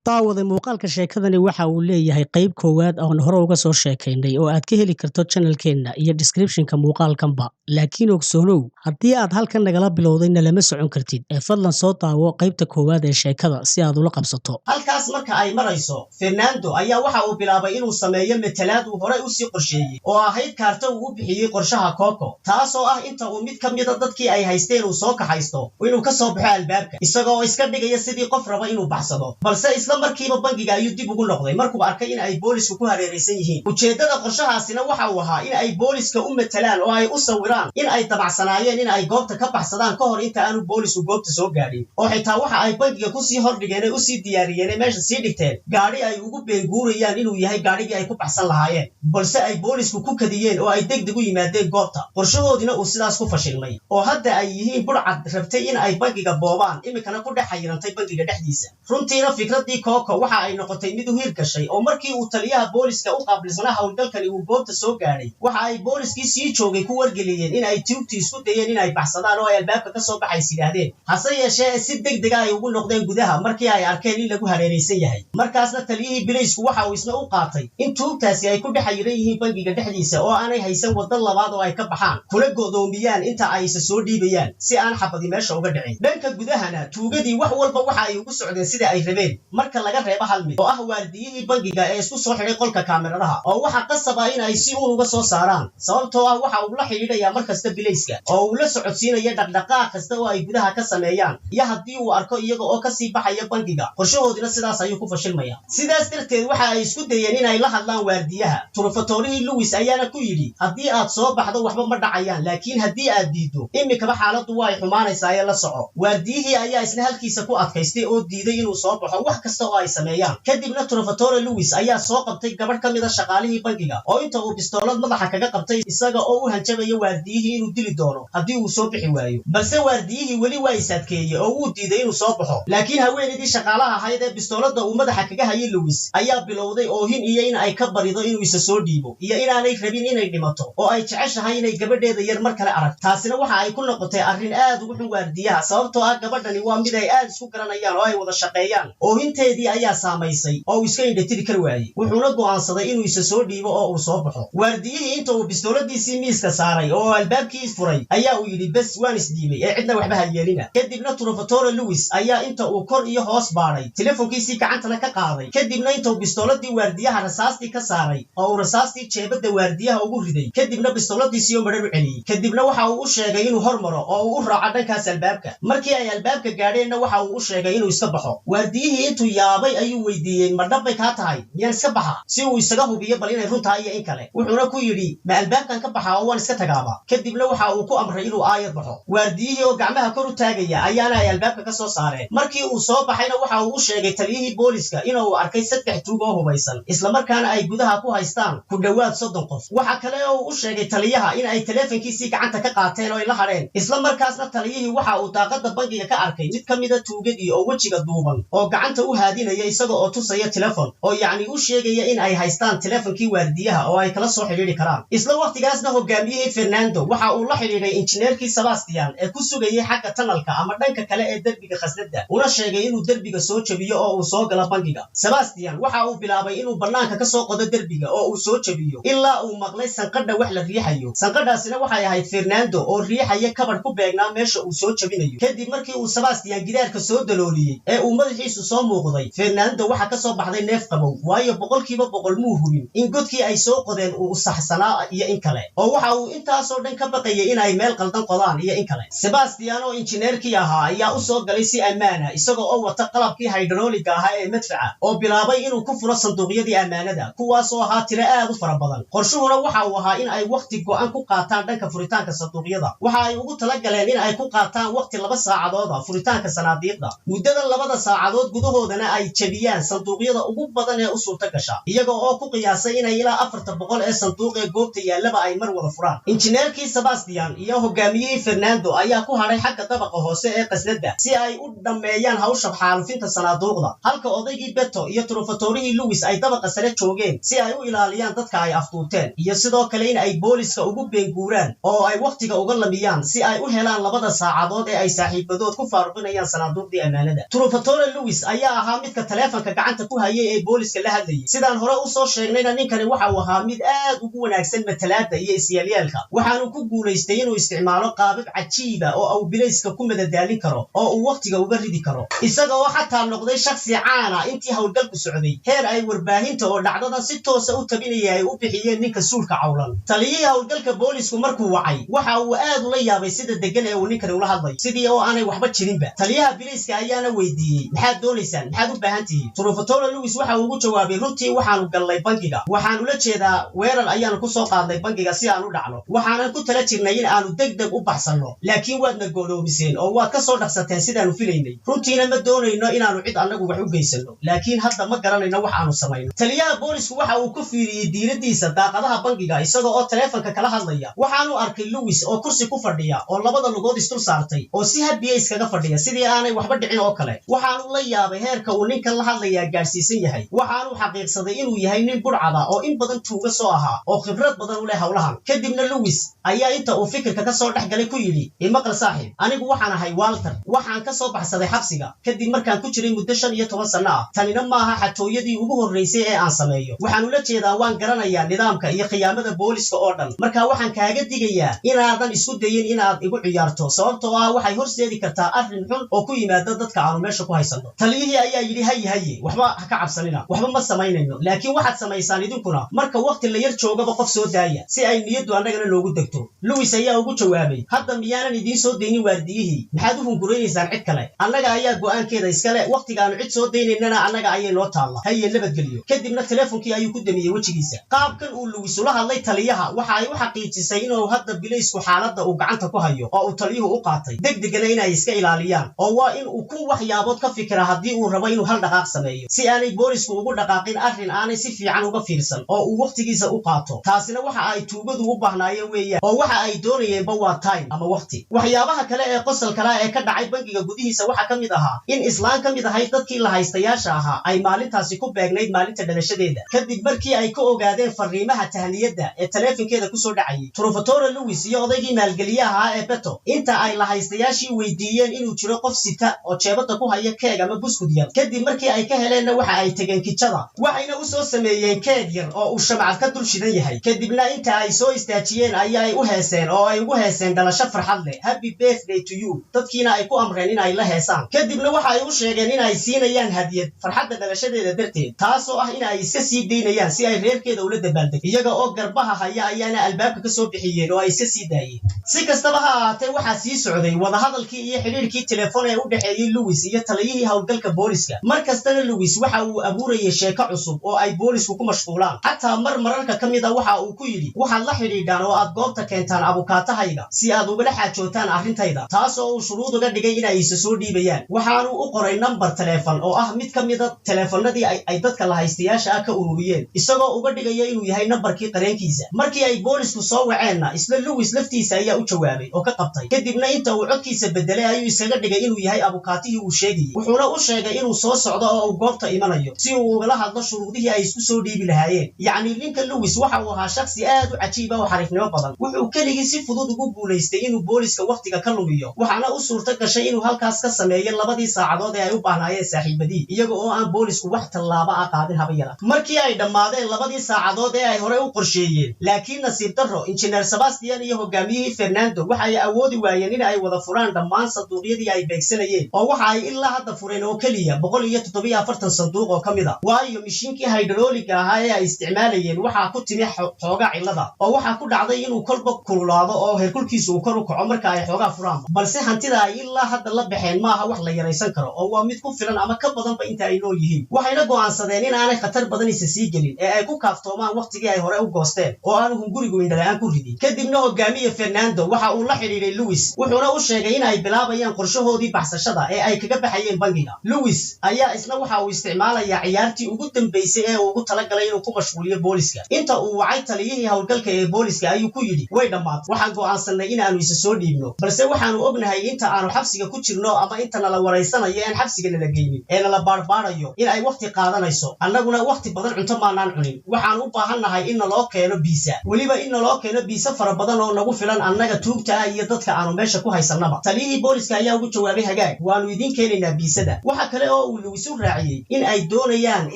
daawada muuqaalka sheekadani waxa uu leeyahay qayb koowaad oo aan hore uga soo sheekaynay oo aad ka heli karto channelkeena iyo description-ka muuqaalkanba laakiin ogsoonow haddii aad halkan nagala bilowdayna lama socon kartid ee fadlan soo daawo qaybta koowaad ee sheekada si aad ula qabsato. halkaas marka ay marayso Fernando ayaa waxa uu bilaabay inuu sameeyo metelaad uu hore u sii qorsheeyay oo ahayd kaarta uu u bixiyay qorshaha Coco taasoo ah inta uu mid ka mid ah dadkii ay haysteen uu soo kaxaysto inuu ka soo baxo albaabka isagoo iska dhigaya sidii qof raba inuu baxsado balse markiiba bangiga ayuu dib ugu noqday markuu arkay in ay boolisku ku hareeraysan yihiin ujeedada qorshahaasina waxa uu ahaa in ay booliska u metelaan oo ay u sawiraan in ay tabacsanaayeen in ay goobta ka baxsadaan ka hor inta aanu boolisku goobta soo gaadhin oo xitaa waxa ay bangiga ku sii hordhigeen oo sii diyaariyeen meesha sii dhigteen gaari ay ugu beenguurayaan inuu yahay gaarigii ay ku baxsan lahaayeen balse ay boolisku ku kadiyeen oo ay degdeg u yimaadeen goobta qorshahoodina uu sidaas ku fashilmay oo hadda ay yihiin burcad rabtay in ay bangiga boobaan imikana ku dhex xayirantay bangiga dhexdiisa runtiina fikradii Coco waxa ay noqotay mid u hiir gashay oo markii uu taliyaha booliska u qaabilsanaa howlgalkani uu goobta soo gaadhay waxa ay booliskii sii joogay ku wargeliyeen in ay tuugtii isku dayeen in ay baxsadaan oo ay albaabka ka soo baxays yiraahdeen hase yeeshee si degdeg ah ay ugu noqdeen gudaha markii ay arkeen in lagu hareeraysan yahay markaasna taliyihii bileysku waxa uu isna u qaatay in tuugtaasi ay ku dhex xiran yihiin bangiga dhexdiisa oo aanay haysan waddo labaad oo ay ka baxaan kula go'doomiyaan inta ay isa soo dhiibayaan si aan xabadi meesha uga dhicin dhanka gudahana tuugadii wax walba waxa ay ugu socdeen sida ay rabeen marka laga reebo hal mid oo ah waardiyihii bangiga ee isku soo xiray qolka kaamiradaha oo waxa qasab ah in ay si uga soo saaraan sababtoo ah waxa uu la xiriiraya markasta bilayska oo uu la socodsiinaya dhaqdhaqaaq kasta oo ay gudaha ka sameeyaan iyo haddii uu arko iyaga oo ka sii baxaya bangiga qorshahoodina sidaas ayuu ku fashilmaya sidaas darteed waxa ay isku dayeen in ay la hadlaan waardiyaha turufatorihii Lewis ayaana ku yidhi haddii aad soo baxdo waxba ma dhacayaan laakiin haddii aad diido imikaba xaaladdu way xumaanaysaa ee la soco waardiyihii ayaa isna halkiisa ku adkaystay oo diiday inuu soo baxo wax kasta oo ay sameeyaan kadibna Trufatore Lewis ayaa soo qabtay gabadh ka mid ah shaqaalihii bangiga oo inta uu bistoolad madaxa kaga qabtay isaga oo u hanjabayo waardiyihii inuu dili doono haddii uu soo bixi waayo balse waardiyihii weli waa isadkeeyay oo uu diiday inuu soo baxo laakiin haweeneydii shaqaalaha ahayd ee bistoolada uu madaxa kaga hayay Lewis ayaa bilowday oohin iyo in ay ka barido inuu isa soo dhiibo iyo inaanay rabin inay dhimato oo ay jeceshahay inay gabadheeda yar mar kale arag taasina waxa ay ku noqotay arrin aad ugu xun waardiyaha sababtoo ah gabadhani waa mid ay aad isku garanayaan oo ay wada shaqeeyaan oohinteedii ayaa saamaysay oo uu iska indhatiri kar waayay wuxuuna go'aansaday inuu isa soo dhiibo oo uu soo baxo waardiyihii inta uu bistooladiisii miiska saaray oo albaabkii furay ayaa uu yidhi bas waan isdhiibay ee cidna waxba ha yeelina kadibna Trufatore Lewis ayaa inta uu kor iyo hoos baaray telefoonkiisii gacantana ka qaaday kadibna inta uu bistooladii waardiyaha rasaastii ka saaray oo uu rasaastii jeebada waardiyaha ugu riday kadibna bistooladiisii oo madhar u celiyay kadibna waxa uu u sheegay inuu hormaro oo uu u raaco dhankaas albaabka markii ay albaabka gaadheenna waxa uu u sheegay inuu iska baxo waardiyihii intuu yaabay ayuu weydiiyey ma dhabbay kaa tahay miyaan iska baxa si uu isaga hubiyo bal inay run tahay iyo in kale wuxuuna ku yidhi ma albaabkan ka baxaa oo waan iska tagaaba kadibna waxa uu ku amray inuu aayar baxo waardiyihii oo gacmaha kor u taagaya ayaana ay albaabka ka soo saareen markii uu soo baxayna waxa uu u sheegay taliyihii booliska inuu arkay 3 tuug oo hubaysan isla markaana ay gudaha ku haystaan ku dhawaad 30 qof waxa kale oo uu u sheegay taliyaha in ay telefoonkiisii gacanta ka qaateen oo ay la hadheen isla markaasna taliyihii waxa uu daaqada bangiga ka arkay mid ka mid ah tuugadii oo wajiga duuban oo gacanta u haadinaya isaga oo tusaya telefoon oo yacni u sheegaya in ay haystaan telefoonkii waardiyaha oo ay kala soo xiriiri karaan isla waqtigaasna hogaamiyihii Fernando waxa uu la xiriiray injineerkii Sebastian ee ku sugayay xagga tunnelka ama dhanka kale ee derbiga khasnada una sheegay inuu derbiga soo jabiyo oo uu soo galo bangiga Sebastian waxa uu bilaabay inuu banaanka ka soo qodo derbiga oo uu soo jabiyo ilaa uu maqlay sanqadha wax la riixayo sanqadhaasina waxay ahayd Fernando oo riixaya kabadh ku beegnaa meesha uu soo jabinayo kadib markii uu Sebastian gidaarka soo dalooliyay ee uu madaxiisu soo muuqday Fernando waxa ka soo baxday neef qabow waayo boqolkiiba boqol muu hubin in godkii ay soo qodeen uu saxsanaa iyo in kale oo waxa uu intaasoo dhan ka baqayay in ay meel qaldan qodaan iyo in kale Sebastian oo injineerkii ahaa ayaa u soo galay si ammaan ah isagoo oo wata qalabkii hydrauliga ahaa ee madfaca oo bilaabay inuu ku furo sanduuqyadii amaanada kuwaas oo ahaa tiro aad u fara badan qorshuhuna waxa uu ahaa in ay waqti go'an ku qaataan dhanka furitaanka sanduuqyada waxa ay ugu talagaleen in ay ku qaataan waqti 2 saacadood ah furitaanka sanaadiiqda muddada 2 saacadood gudahoodana ay jabiyaan sanduuqyada ugu badan ee u suurta gasha iyaga oo ku qiyaasay inay ilaa 400 ee sanduuq ee goobta yaalaba ay mar wada furaan injineerkii Sebastian iyo hogaamiyihii Fernando ayaa ku haray xagga dabaqa hoose ee qasnada si ay u dhameeyaan hawsha xaalufinta sanaaduuqda halka odaygii Beto iyo Trufatorihii Lewis ay dabaqa sare joogeen si ay u ilaaliyaan dadka ay afduubteen iyo sidoo kale in ay booliska ugu beenguuraan oo ay waqtiga uga lamiyaan si ay u helaan 2 saacadood ee ay saaxiibadood ku faaruqinayaan sanaaduuqdii amaanada Trufatore Lewis ayaa ahaa midka taleefanka gacanta ku hayay ee booliska la hadlayay sidaan hore u soo sheegnayna ninkani waxa uu ahaa mid aad ugu wanaagsan matalaada iyo isyaalyaalka waxaanu ku guulaystay inuu isticmaalo qaabab cajiiba oo uu bilayska ku madadaalin karo oo uu waqtiga uga ridi karo isaga oo xataa noqday shakhsi caan ah intii howlgalku socday heer ay warbaahinta oo dhacdadan si toosa u tabinaya ay u bixiyeen ninka suulka cawlan taliyihii howlgalka boolisku markuu wacay waxa uu aad ula yaabay sida degan ee uu ninkani ula hadlayo sidii oo aanay waxba jirinba taliyaha bilayska ayaana weydiiyey maxaad doonaysaan maxaad u baahan tihiin Trufatore Lewis waxa uu ugu jawaabay runtii waxaanu galnay bangiga waxaanu la jeedaa weerar ayaanu ku soo qaadnay bangiga si aan u dhacno waxaanan ku tala jirnay in aanu degdeg u baxsanno laakiin waadna go'doomiseen oo waad ka soo dhaqsateen sidaanu filaynay runtiina ma doonayno inaanu cid annagu wax u geysano laakiin hadda ma garanayno wax aanu samayno taliyaha boolisku waxa uu ku fiiriyey diiradiisa daaqadaha bangiga isagoo oo taleefanka kala hadlaya waxaanu arkay Lewis oo kursi ku fadhiya oo labada lugood isdul saartay oo si habiye iskaga fadhiya sidii aanay waxba dhicin oo kale waxaanu la yaabay heerka uu ninkan la hadlaya gaarsiisan yahay waxaanu xaqiiqsaday inuu yahay nin burcada oo in badan tuuga soo ahaa oo khibrad badan u leh hawlahan kadibna Lewis ayaa inta uu fikirka ka soo dhaxgalay ku yiri imaqal saaxiib anigu waxaan ahay Walter waxaan ka soo baxsaday xabsiga kadib markaan ku jiray muddo 15 sano ah tanina maaha xatooyadii ugu horeysay ee aan sameeyo waxaan ula jeedaa waan garanayaa nidaamka iyo qiyaamada booliska oo dhan marka waxaan kaaga digayaa inaadan isku dayin inaad igu ciyaarto sababtoo ah waxay horseedi kartaa arrin xun oo ku yimaada dadka aanu meesha ku haysano taliyihii ayaa yiri haye waxba ha ka cabsanina waxba ma samaynayno laakiin waxaad samaysaan idinkuna marka waqti la yar joogaba qof soo daaya si ay niyadu annagana loogu degto Lewis ayaa ugu jawaabay hadda miyaanan idiin soo deynin waardiyihii maxaad u hunguraynaysan cid kale annaga ayaa go'aankeeda iskale waqtigaanu cid soo deynaynana annaga ayay noo taalla haye nabadgelyo kadibna teleefonkii ayuu ku damiyey wejigiisa qaabkan uu Lewis ula hadlay taliyaha waxa ay u xaqiijisay inuu hadda bilaysku xaaladda uu gacanta ku hayo oo uu taliyuhu u qaatay degdegana inay iska ilaaliyaan oo waa in uu ku waxyaabood ka fikira haddii uu rabo inuu hal dhaqaaq sameeyo si aanay boolisku ugu dhaqaaqin arrin aanay si fiican uga fiirsan oo uu waqtigiisa u qaato taasina waxa ay tuugadu u baahnaayeen weeyaan oo waxa ay doonayeenba waa time ama waqti waxyaabaha kale ee qosol kale ee ka dhacay bangiga gudihiisa waxa ka mid ahaa in islaan ka mid ahayd dadkii la haystayaasha ahaa ay maalintaasi ku beegnayd maalinta dhalashadeeda kadib markii ay ka ogaadeen fariimaha tahniyada ee taleefankeeda ku soo dhacayay Trufatore Lewis iyo odaygii maalgeliyaha ahaa ee Beto inta ay la haystayaashii weydiiyeen inuu jiro qof sita oo jeebada ku haya keeg ama buskud yar kadib markii ay ka heleenna waxa ay tageen kitchada waxayna u soo sameeyeen keeg yar oo uu shamcad ka dul shidan yahay kadibna inta ay soo istaajiyeen ayay u heeseen oo ay ugu heeseen dhalasho farxad leh happy birthday to you dadkiina ay ku amreen in ay la heesaan kadibna waxa ay u sheegeen in ay siinayaan hadiyad farxadda dhalashadeeda darteed taasoo ah in ay iska sii deynayaan si ay reerkeeda ula dabaaldego iyaga oo garbaha haya ayaana albaabka ka soo bixiyeen oo ay iska sii daayeen si kastaba ha ahaatee waxaa sii socday wadahadalkii iyo xiriirkii telefoon ee u dhexeeyay Lewis iyo taliyihii howlgalka booliska markastana Lewis waxa uu abuurayay sheeko cusub oo ay boolisku ku mashquulaan xataa mararka ka mid ah waxa uu ku yiri waxaad la xidhiidhaan oo aad goobta keentaan abukaatahayga si aad ugala xaajootaan arrintayda taasoo uu shuruud uga dhigay in ay isa soo dhiibayaan waxaanu u qoray number telefoon oo ah mid ka mid ah telefoonadii ay dadka la haystayaasha ah ka ururiyeen isagoo uga dhigaya inuu yahay numberkii qareenkiisa markii ay boolisku soo waceenna isla Lewis laftiisa ayaa u jawaabay oo ka qabtay kadibna inta uu codkiisa bedelay ayuu isaga dhigay inuu yahay abukaatihii uu sheegayay wuxuuna u sheegay inuu soo socdo oo uu goobta imanayo si uu ugala hadlo shuruudihii ay isku soo dhiibi lahaayeen yacni ninka Lewis waxa uu ahaa shakhsi aad u cajiib ah oo xariifnimo badan wuxuu keligii si fudud ugu guulaystay inuu booliska waqtiga ka lumiyo waxaana u suurta gashay inuu halkaas ka sameeyo 2 saacadood ee ay u baahnaayeen saaxiibadii iyaga oo aan boolisku wax tallaabo ah qaadin haba yara markii ay dhammaadeen 2 saacadood ee ay hore u qorsheeyeen laakiin nasiib darro injineer Sebastian iyo hogaamiyihii Fernando waxa ay awoodi waayeen in ay wada furaan dhammaan sanduuqyadii ay beegsanayeen oo waxa ay ilaa hadda fureen oo kaliya 147 sanduuq oo kamid ah waayo mishiinkii hydraulic ahaa ee ay isticmaalayeen waxa ku timi xoogaa cilada oo waxa ku dhacday inuu kolba kululaado oo heerkulkiisu uu kor u kaco marka ay xoogaa furaan balse hantida ay ilaa hadda la baxeen maaha wax la yaraysan karo oo waa mid ku filan ama ka badanba inta ay nool yihiin waxayna go'aansadeen in aanay khatar badan isa sii gelin ee ay ku kaaftoomaan waqtigii ay hore u goosteen oo aanu hungurigu indhalaan ku ridin kadibna hogaamiye Fernando waxa uu la xiriiray Lewis wuxuuna u sheegay in ay bilaabayaan qorshahoodii baxsashada ee ay kaga baxayeen bangiga Lewis ayaa isna waxa uu isticmaalayaa ciyaartii ugu dambeysay ee uu ugu talagalay inuu ku mashquuliyo booliska inta uu wacay taliyihii howlgalka ee booliska ayuu ku yiri way dhamaad waxaan go'aansanay in aanu isa soo dhiibno balse waxaanu ognahay inta aanu xabsiga ku jirno ama inta nala wareysanayo in xabsiga nala geynin ee nala baarbaarayo in ay waqti qaadanayso annaguna waqti badan cunto maanaan cunin waxaan u baahannahay in naloo keeno biisa weliba in naloo keeno biisa fara badan oo nagu filan annaga tuugta ah iyo dadka aanu meesha ku haysanaba taliyihii booliska ayaa ugu jawaabay hagaag waanu idin keenaynaa biisada waxa kale oo oo uu Lewis u raaciyay in ay doonayaan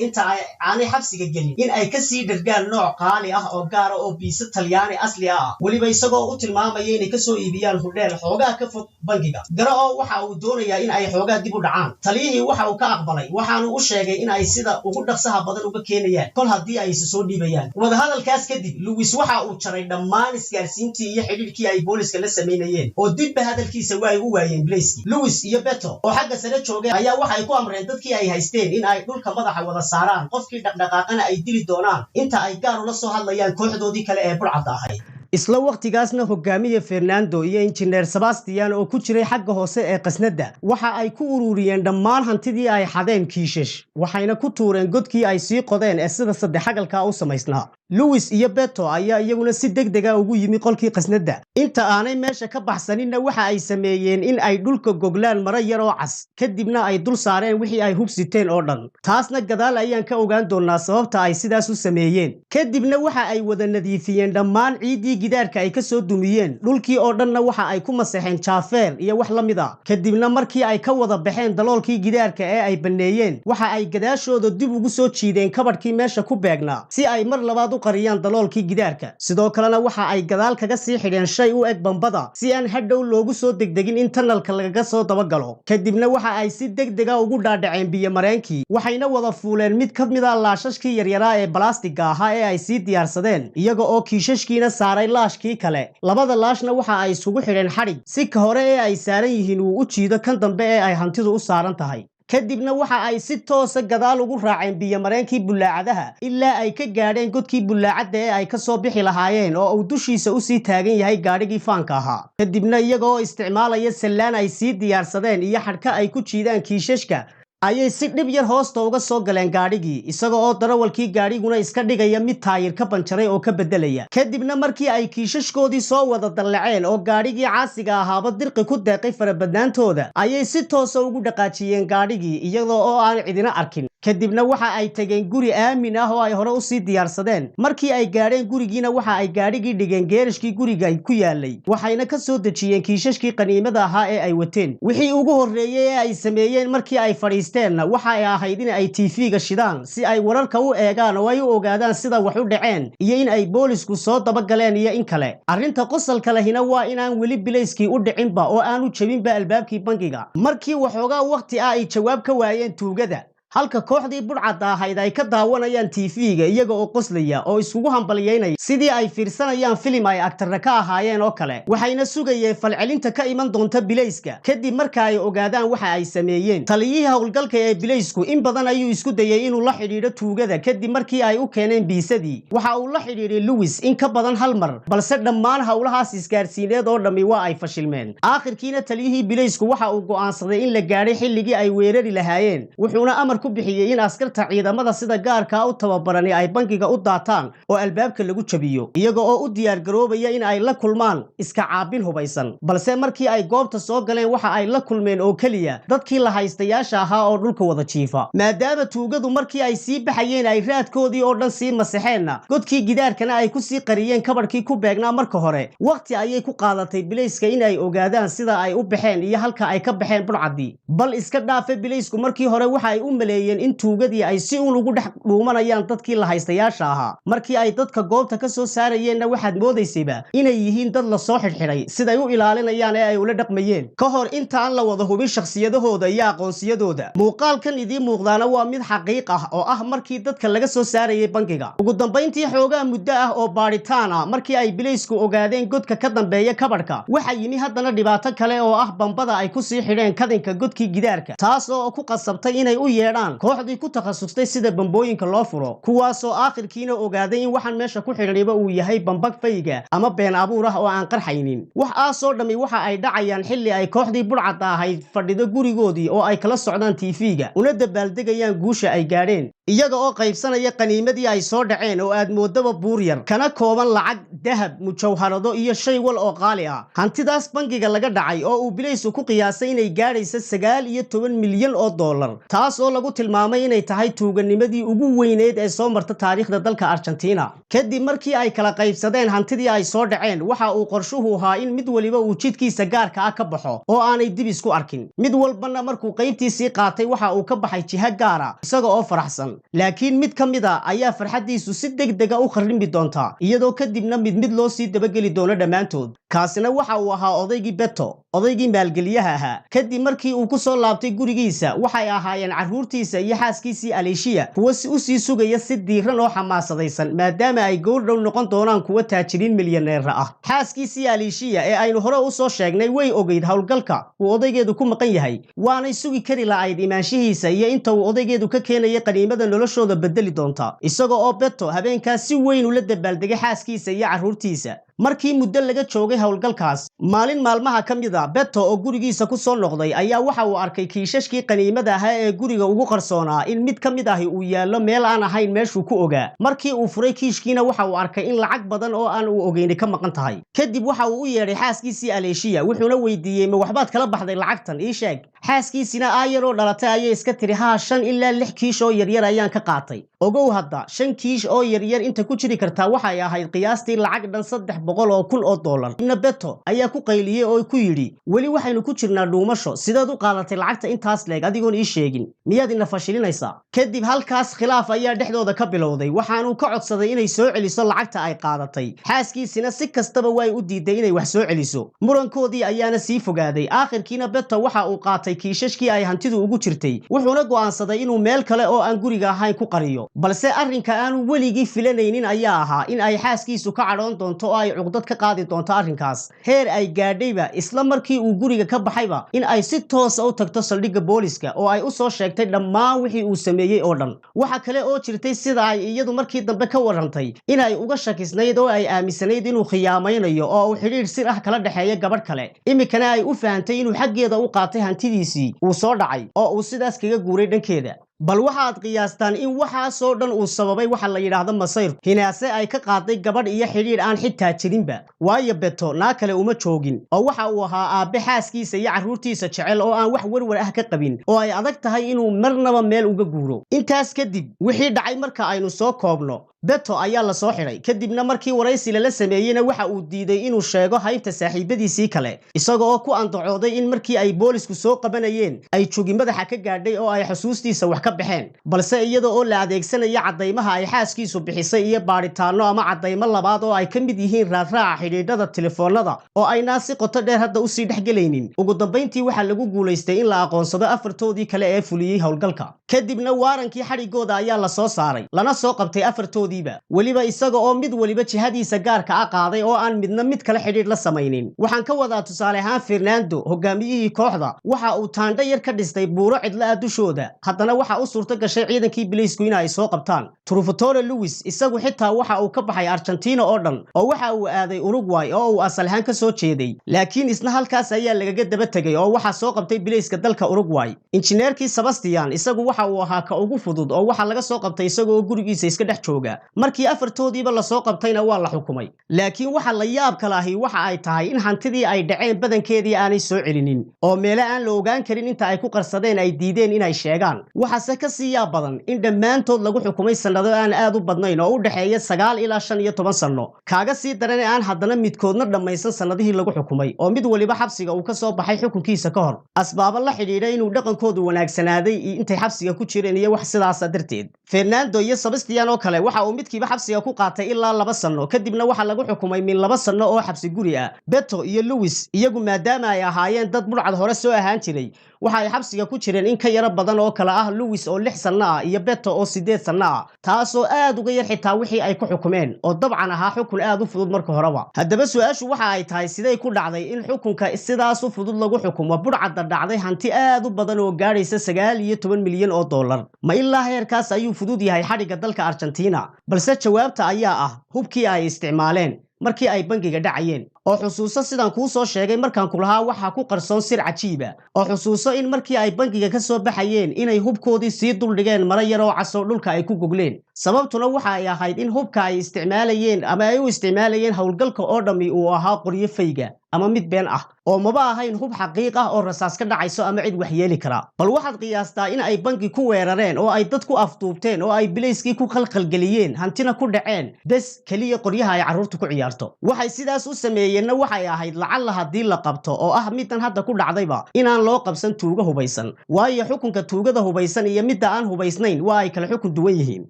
inta aanay xabsiga gelin in ay ka sii dhargaan nooc qaali ah oo gaar ah oo biisa Talyaani asli ah waliba isagoo u tilmaamaya inay ka soo iibiyaan hudheel xoogaa ka fog bangiga Garo oo waxa uu doonayaa in ay xoogaa dib u dhacaan taliyihii waxa uu ka aqbalay waxaanu u sheegay in ay sida ugu dhaqsaha badan uga keenayaan kol haddii ay soo dhiibayaan wadahadalkaas kadib Lewis waxa uu jaray dhammaan isgaarsiintii iyo xidhiidhkii ay booliska la sameynayeen oo dib hadalkiisa way ugu waayeen Blaiski Lewis iyo Beto oo xagga sare joogay ayaa waxay ku amreen dadkii ay haysteen in ay dhulka madaxa wada saaraan qofkii dhaqdhaqaaqana ay dili doonaan inta ay gaar ula soo hadlayaan kooxdoodii kale ee burcadda ahayd isla waqtigaasna hogaamiye Fernando iyo injineer Sebastian oo ku jiray xagga hoose ee qasnada waxa ay ku ururiyeen dhammaan hantidii ay xadeen kiishash waxayna ku tuureen godkii ay sii qodeen ee sida saddexagalka u samaysnaa Lewis iyo Beto ayaa iyaguna si degdeg ah ugu yimi qolkii qasnada inta aanay meesha ka baxsaninna waxa ay sameeyeen in ay dhulka goglaan mara yar oo cas kadibna ay dul saareen wixii ay hubsiteen oo dhan taasna gadaal ayaan ka ogaan doonaa sababta ay sidaas u sameeyeen kadibna waxa ay wada nadiifiyeen dhammaan ciidii gidaarka ay ka soo dumiyeen dhulkii oo dhanna waxa ay ku masaxeen jaafeer iyo wax la mid ah kadibna markii ay ka wada baxeen daloolkii gidaarka ee ay baneeyeen waxa ay gadaashooda dib ugu soo jiideen kabadhkii meesha ku beegnaa si ay mar labaad qariyaan daloolkii gidaarka sidoo kalena waxa ay gadaal kaga sii xidheen shay u eg bambada si aan hadhow loogu soo degdegin in tunnelka lagaga soo dabagalo kadibna waxa ay si degdeg ah ugu dhaadhaceen biyo mareenkii waxayna wada fuuleen mid ka mid ah laashashkii yaryaraa ee balaastiga ahaa ee ay sii diyaarsadeen iyaga oo kiishashkiina saaray laashkii kale labada laashna waxa ay isugu xidheen xadhig si ka hore ee ay saaran yihiin uu u jiido kan dambe ee ay hantidu u saaran tahay kadibna waxa ay si toos ah gadaal ugu raaceen biyo mareenkii bulaacadaha ilaa ay ka gaadheen godkii bulaacada ee ay ka soo bixi lahaayeen oo uu dushiisa u sii taagan yahay gaadhigii faanka ahaa kadibna iyaga oo isticmaalaya sallaan ay sii diyaarsadeen iyo xadhka ay ku jiidaan kiishashka ayay si dhib yar hoosta uga soo galeen gaadhigii isaga oo darawalkii gaadhiguna iska dhigaya mid taayir ka banjaray oo ka bedelaya kadibna markii ay kiishashkoodii soo wada dallaceen oo gaadhigii caasiga ahaaba dirqi ku deeqay farabadnaantooda ayay si toosa ugu dhaqaajiyeen gaadhigii iyadoo oo aan cidina arkin kadibna waxa ay tageen guri aamin ah oo ay hore u sii diyaarsadeen markii ay gaadheen gurigiina waxa ay gaadhigii dhigeen geerashkii guriga ku yaalay waxayna ka soo dejiyeen kiishashkii qaniimada ahaa ee ay wateen wixii ugu horreeyay ee ay sameeyeen markii ay fadhiisteenna waxa ay ahayd in ay TV-ga shidaan si ay wararka u eegaan oo ay u ogaadaan sida wax u dhaceen iyo in ay boolisku soo dabagaleen iyo in kale arrinta qosolka lehina waa inaan weli Blaiski u dhicinba oo aanu jabinba albaabkii bangiga markii waxoogaa waqti ah ay jawaab ka waayeen tuugada halka kooxdii burcadda ahayd ay ka daawanayaan TV-ga iyaga oo qoslaya oo isugu hambalyeynaya sidii ay fiirsanayaan filim ay aktarra ka ahaayeen oo kale waxayna sugayeen falcelinta ka iman doonta Blaiska kadib marka ay ogaadaan waxa ay sameeyeen taliyihii howlgalka ee Blaisku in badan ayuu isku dayay inuu la xidhiidho tuugada kadib markii ay u keeneen biisadii waxa uu la xidhiidhay Lewis in ka badan hal mar balse dhammaan howlahaas isgaarsiineed oo dhammi waa ay fashilmeen aakhirkiina taliyihii Blaisku waxa uu go'aansaday in la gaadhay xilligii ay weerari lahaayeen wuxuuna amar ku bixiyay in askarta ciidamada sida gaarka u tababarani ay bangiga u daataan oo albaabka lagu jabiyo iyaga oo u diyaar garoobaya in ay la kulmaan iska caabin hubaysan balse markii ay goobta soo galeen waxa ay la kulmeen oo kaliya dadkii la haystayaasha ahaa oo dhulka wada jiifa maadaama tuugadu markii ay sii baxayeen ay raadkoodii oo dhan sii masaxeenna godkii gidaarkana ay ku sii qariyeen kabadhkii ku beegnaa marka hore waqti ayay ku qaadatay Blaiska in ay ogaadaan sida ay u baxeen iyo halka ay ka baxeen burcadii bal iska dhaafe Blaisku markii hore waxa ay u maleeyeen in tuugadii ay si ugu dhex dhuumanayaan dadkii la haystayaasha ahaa markii ay dadka goobta ka soo saarayeenna waxaad moodaysayba inay yihiin dad la soo xidhxidhay siday u ilaalinayaan ee ay ula dhaqmayeen ka hor intaan la wada hubin shakhsiyadahooda iyo aqoonsiyadooda muuqaalkan idiin muuqdaana waa mid xaqiiq ah oo ah markii dadka laga soo saarayay bangiga ugu dambayntii xoogaa muddo ah oo baadhitaan ah markii ay Blaisku ogaadeen godka ka dambeeya kabadhka waxa yimi haddana dhibaato kale oo ah bambada ay ku sii xidheen kadinka godkii gidaarka taas oo ku qasabtay inay u yeedhaan kooxdii ku takhasustay sida bambooyinka loo furo kuwaasoo aakhirkiina ogaaday in waxaan meesha ku xidhaniba uu yahay bambag fayga ama been abuur ah oo aan qarxaynin wax aasoo dhammi waxa ay dhacayaan xilli ay kooxdii burcadda ahayd fadhido gurigoodii oo ay kala socdaan TV-ga una dabaaldegayaan guusha ay gaadheen iyaga oo qaybsanaya qaniimadii ay soo dhaceen oo aad moodaba buur yar kana kooban lacag dahab mujawharado iyo shay wal oo qaali ah hantidaas bangiga laga dhacay oo uu bilaysu ku qiyaasay inay gaadhaysa 9 milyan oo dollar taas oo lagu tilmaamay inay tahay tuuganimadii ugu weyneed ee soo marta taariikhda dalka Argentina kadib markii ay kala qaybsadeen hantidii ay soo dhaceen waxa uu qorshuhu ahaa in mid waliba uu jidkiisa gaarka ah ka baxo oo aanay dib isku arkin mid walbana markuu qaybtiisii qaatay waxa uu ka baxay jiha gaara isaga oo faraxsan laakiin mid kamida ayaa farxadiisu si degdeg ah u qarrimi doonta iyadoo kadibna mid loo sii dabageli doono dhamaantood kaasina waxa uu ahaa odaygii Beto odaygii maalgeliyaha ahaa kadib markii uu ku soo laabtay gurigiisa waxay ahaayeen carruurtiisa iyo xaaskiisii Alicia kuwa si u sii sugaya si diiran oo xamaasadaysan maadaama ay goordhow noqon doonaan kuwa taajiriin milyaneer ah xaaskiisii Alicia ee aynu hore u soo sheegnay way ogeyd hawlgalka uu odaygeedu ku maqan yahay waanay sugi kari la'ayd imaanshihiisa iyo inta uu odaygeedu ka keenayay qaniimada noloshooda bedeli doonta isaga oo Beto habeenkaas si weyn ula dabaaldegay xaaskiisa iyo carruurtiisa markii muddo laga joogay hawlgalkaas maalin maalmaha kamida Beto oo gurigiisa ku soo noqday ayaa waxa uu arkay kiishashkii qaniimada ah ee guriga ugu qarsoonaa in mid kamid ah uu yaalo meel aan ahayn meeshuu ku ogaa markii uu furay kiishkiina waxa uu arkay in lacag badan oo aan uu ogeyn ka maqan tahay kadib waxa uu u yeedhay xaaskiisii Alicia wuxuuna weydiiyay ma waxbaad kala baxday lacagtan ii sheeg xaaskiisina aayaroo dhalatay ayay iska tiri 5 ilaa 6 kiish oo yaryar ayaan ka qaatay ogow hadda 5 kiish oo yaryar inta ku jiri kartaa waxay ahayd qiyaastii lacag dhan 300,000 oo dollar ina Beto ayaa ku qayliyay oo ku yiri wali waxaynu ku jirnaa dhuumasho sidaad u qaadatay lacagta intaas leeg adigoon ii sheegin miyaad ina fashilinaysaa kadib halkaas khilaaf ayaa dhexdooda ka bilowday waxaanu ka codsaday inay soo celiso lacagta ay qaadatay xaaskiisina si kastaba way u diiday inay wax soo celiso murankoodii ayaana sii fogaaday aakhirkiina Beto waxa uu qaatay kiishashkii ay hantidu ugu jirtay wuxuuna go'aansaday inuu meel kale oo aan guriga ahayn ku qariyo balse arrinka aanu weligii filanaynin ayaa ahaa in ay xaaskiisu ka cadhoon doonto oo ay cuqdad ka qaadi doonto arrinkaas heer ay gaadhayba isla markii uu guriga ka baxayba in ay si toos ah u tagto saldhigga booliska oo ay u soo sheegtay dhammaan wixii uu sameeyay oo dhan waxa kale oo jirtay sida ay iyadu markii dambe ka warantay in ay uga shakisnayd oo ay aaminsanayd inuu khiyaamaynayo oo uu xiriir sir ah kala dhaxeeyo gabadh kale imikana ay u fahamtay inuu xaggeeda u qaatay hantidiisii uu soo dhacay oo uu sidaas kaga guuray dhankeeda bal waxaad qiyaastaan in waxaasoo dhan uu sababay waxa la yidhaahdo masayr hinaase ay ka qaaday gabadh iyo xidhiidh aan xitaa jirinba waayo Beto naa kale uma joogin oo waxa uu ahaa aabe xaaskiisa iyo carruurtiisa jecel oo aan wax warwar ah ka qabin oo ay adag tahay inuu marnaba meel uga guuro intaas kadib wixii dhacay marka aynu soo koobno Beto ayaa la soo xiray kadibna markii waraysi la sameeyayna waxa uu diiday inuu sheego haybta saaxiibadiisii kale isagoo ku andacooday in markii ay boolisku soo qabanayeen ay jogi madaxa ka gaadhay oo ay xusuustiisa wax ka baxeen balse iyada oo la adeegsanaya cadeymaha ay xaaskiisu bixisay iyo baaritaano ama cadeymo labaad oo ay ka mid yihiin raadraaca xidhiidhada telefoonada oo ayna si qoto dheer hadda u sii dhexgelaynin ugu dambeyntii waxa lagu guuleystay in la aqoonsado afartoodii kale ee fuliyay howlgalka kadibna waarankii xadhigooda ayaa la soo saaray lana soo qabtay afartoodii waliba isaga oo mid waliba jihadiisa gaarka ah qaaday oo aan midna mid kale xidhiidh la samaynin waxaan ka wadaa tusaale ahaan Fernando hogaamiyihii kooxda waxa uu taandho yar ka dhistay buuro cidla dushooda haddana waxa u suurto gashay ciidankii bileysku in ay soo qabtaan Trufatore Luis isagu xitaa waxa uu ka baxay Argentina oo dhan oo waxa uu aaday Uruguay oo uu asal ahaan ka soo jeeday laakiin isna halkaas ayaa lagaga daba tagay oo waxa soo qabtay bileyska dalka Uruguay injineerkii Sebastian isagu waxa uu ahaa ka ugu fudud oo waxa laga soo qabtay isagoo gurigiisa iska dhex jooga markii afartoodiiba la soo qabtayna waa la xukumay laakiin waxa la yaab kala ahi waxa ay tahay in hantidii ay dhaceen badankeedii aanay soo celinin oo meel aan la ogaan karin inta ay ku qarsadeen ay diideen inay sheegaan waxaase ka sii yaab badan in dhammaantood lagu xukumay sanado aan aad u badnayn oo u dhaxeeya 9 ilaa 15 sano kaaga sii daran aan haddana midkoodna dhammaysan sanadihii lagu xukumay oo mid waliba xabsiga uu ka soo baxay xukunkiisa ka hor asbaabo la xidhiidha inuu dhaqankoodu wanaagsanaaday intay xabsiga ku jireen iyo wax sidaas darteed Fernando iyo Sebastian oo kale waxa uu midkiiba xabsiga ku qaatay ilaa 2 sano kadibna waxa lagu xukumay min 2 sano oo xabsi guri ah Beto iyo Luis iyagu maadaama ay ahaayeen dad burcad hore soo ahaan jiray waxa ay xabsiga ku jireen in ka yara badan oo kala ah Luis oo 6 sano ah iyo Beto oo 8 sano ah taasoo aad uga yar xitaa wixii ay ku xukumeen oo dabcan ahaa xukun aad u fudud marka horeba haddaba su'aashu waxa ay tahay sidee ku dhacday in xukunka sidaas u fudud lagu xukumo burcad dhacday hanti aad u badan oo gaaraysa 9 milyan oo dollar ma ilaa heerkaas ayuu fudud yahay xadhiga dalka Argentina balse jawaabta ayaa ah hubkii ay isticmaaleen markii ay bangiga dhacayeen oo xusuuso sidaan kuu soo sheegay markaan ku lahaa waxa ku qarsoon sir cajiiba oo xusuuso in markii ay bangiga ka soo baxayeen inay hubkoodii sii duldhigeen mara yar oo casoo dhulka ay ku gogleen sababtuna waxa ay ahayd in hubka ay isticmaalayeen ama ay u isticmaalayeen howlgalka oo dhammi uu ahaa qoryo fayga ama mid been ah oo maba ahayn hub xaqiiq ah oo rasaas ka dhacayso ama cid wax yeeli kara bal waxaad qiyaastaa in ay bangi ku weerareen oo ay dad ku afduubteen oo ay bilayskii ku khalkhalgeliyeen hantina ku dhaceen bes kaliya qoryaha ay carruurtu ku ciyaarto waxay sidaas u sameeyeenna waxay ahayd lacalla haddii la qabto oo ah midan hadda ku dhacdayba inaan loo qabsan tuuga hubaysan waayo xukunka tuugada hubaysan iyo midda aan hubaysnayn waa ay kala xukun duwan yihiin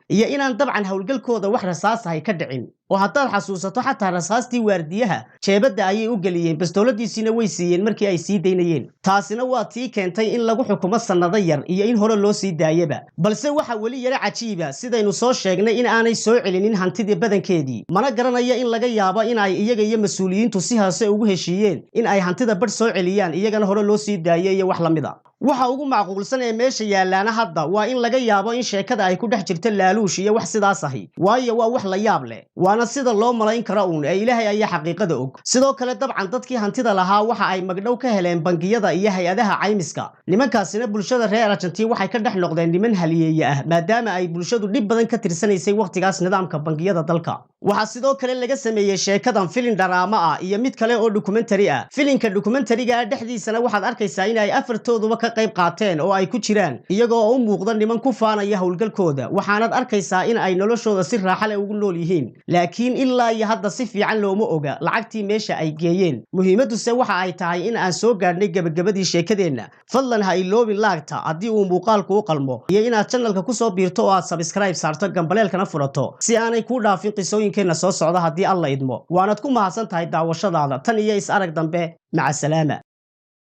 iyo inaan dabcan howlgalkooda wax rasaas ahay ka dhicin oo haddaad xasuusato xataa rasaastii waardiyaha jeebadda ayay u geliyeen bastooladiisiina way siiyeen markii ay sii daynayeen taasina waa tii keentay in lagu xukumo sannado yar iyo in hore loo sii daayaba balse waxa weli yara cajiiba sidaynu soo sheegnay in aanay soo celinin hantidii badankeedii mana garanaya in laga yaabo in ay iyaga iyo mas-uuliyiintu si hoose ugu heshiiyeen in ay hantida badh soo celiyaan iyagana hore loo sii daayo iyo wax la mid a waxa ugu macquulsan ee meesha yaalaana hadda waa in laga yaabo in sheekada ay ku dhex jirto laaluush iyo wax sidaas ahi waayo waa wax la yaab leh waana sida loo malayn karo uun ee ilaahay ayaa xaqiiqada og sidoo kale dabcan dadkii hantida lahaa waxa ay magdhow ka heleen bangiyada iyo hay-adaha caymiska nimankaasina bulshada reer Argentina waxay ka dhex noqdeen niman haliyeeye ah maadaama ay bulshadu dhib badan ka tirsanaysay waqtigaas nidaamka bangiyada dalka waxa sidoo kale laga sameeyay sheekadan filin drama ah iyo mid kale oo documentary ah filinka documentary-ga dhexdiisana waxaad arkaysaa in ay afartooduba ka qayb qaateen oo ay ku jiraan iyagoo u muuqda niman ku faanaya howlgalkooda waxaanad arkaysaa in ay noloshooda si raaxo leh ugu nool yihiin laakiin ilaa iyo hadda si fiican looma oga lacagtii meesha ay geeyeen muhiimaduse waxa ay tahay in aan soo gaadhnay gabagabadii sheekadeenna fadlan ha iloobin laagta haddii uu muuqaalku u qalmo iyo inaad channelka ku soo biirto oo aad subscribe saarto gambaleelkana furato si aanay kuu dhaafin qisooyinkeenna soo socda haddii alla idmo waanad ku mahadsan tahay daawashadaada tan iyo is arag dambe maca salaama